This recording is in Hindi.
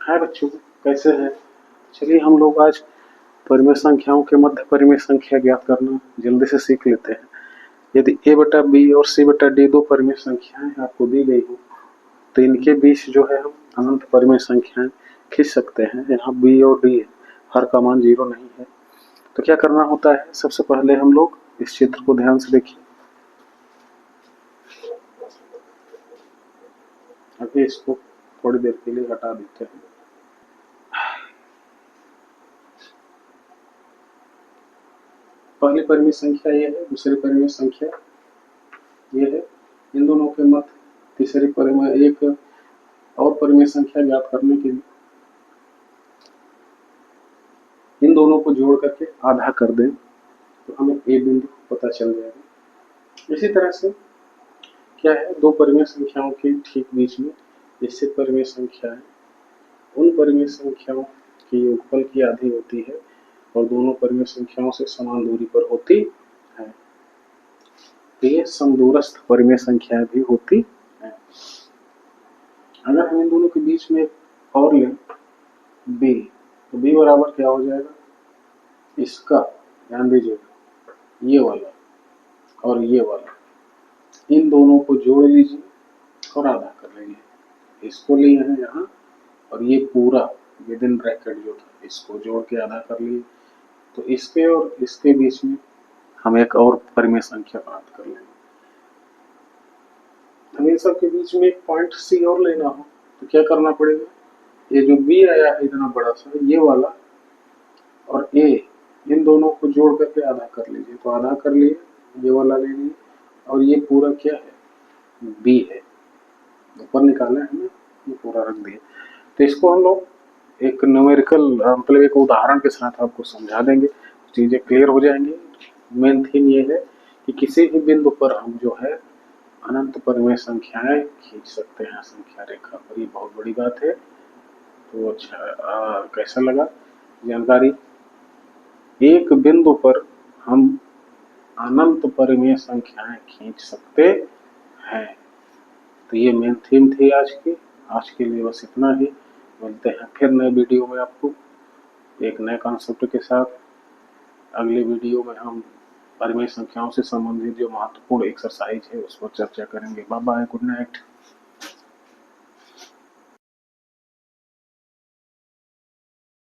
है बच्चों, कैसे है? चलिए हम लोग आज परिमेय संख्याओं के मध्य परिमेय संख्या ज्ञात करना जल्दी से सीख लेते हैं। यदि a बटा बी और c बटा डी दो परिमेय संख्याएं आपको दी गई हो तो इनके बीच जो है हम अनंत परिमेय संख्याएं खींच सकते हैं। यहाँ b और d है, हर का मान 0 नहीं है। तो क्या करना होता है, सबसे पहले हम लोग इस चित्र को ध्यान से देखिए। अभी इसको थोड़ी देर के लिए हटा देते हैं। पहली परिमेय संख्या ये है, दूसरी परिमेय संख्या ये है। इन दोनों के मध्य तीसरी परिमेय एक और परिमेय संख्या ज्ञात करने के लिए इन दोनों को जोड़ करके आधा कर दें तो हमें ए बिंदु पता चल जाएगा। इसी तरह से क्या है, दो परिमेय संख्याओं के ठीक बीच में निश्चित परिमेय संख्या है, उन परिमेय संख्याओं की योगफल की आधी होती है और दोनों परिमेय संख्याओं से समान दूरी पर होती है। तो ये समदूरस्थ परिमेय संख्याएं भी होती है। अगर हम इन दोनों के बीच में और लें b, तो b बराबर क्या हो जाएगा, इसका ध्यान दीजिएगा, ये वाला और ये वाला, इन दोनों को जोड़ लीजिए और आधा कर लीजिए। इसको लिए हैं यहाँ और ये पूरा विद इन ब्रैकेट जो था इसको जोड़ के आधा कर लिए। तो इसके और इसके बीच में हम एक और परिमेय संख्या प्राप्त कर लेंगे। हम इन सब के बीच में एक पॉइंट सी और लेना हो तो क्या करना पड़ेगा, ये जो बी आया है इतना बड़ा सा, ये वाला और ए, इन दोनों को जोड़ करके आधा कर लीजिए। तो आधा कर लिए, ये वाला ले लिए और ये पूरा क्या है, बी है, ऊपर निकाला है हमने, ये पूरा रख दिया। तो इसको हम लोग एक न्यूमेरिकल मतलब एक उदाहरण के साथ आपको समझा देंगे, चीजें क्लियर हो जाएंगी। मेन थीम ये है कि किसी भी बिंदु पर हम जो है अनंत परिमेय संख्याएं खींच सकते हैं संख्या रेखा पर, ये बहुत बड़ी बात है। तो अच्छा कैसा लगा जानकारी? एक बिंदु पर हम अनंत परिमेय संख्याएं खींच सकते हैं। तो ये मेन थीम थी आज की। आज के लिए बस इतना ही, मिलते हैं फिर नए वीडियो में आपको एक नए कॉन्सेप्ट के साथ। अगले वीडियो में हम परिमेय संख्याओं से संबंधित जो महत्वपूर्ण एक्सरसाइज है उस पर चर्चा करेंगे। Bye bye, good night.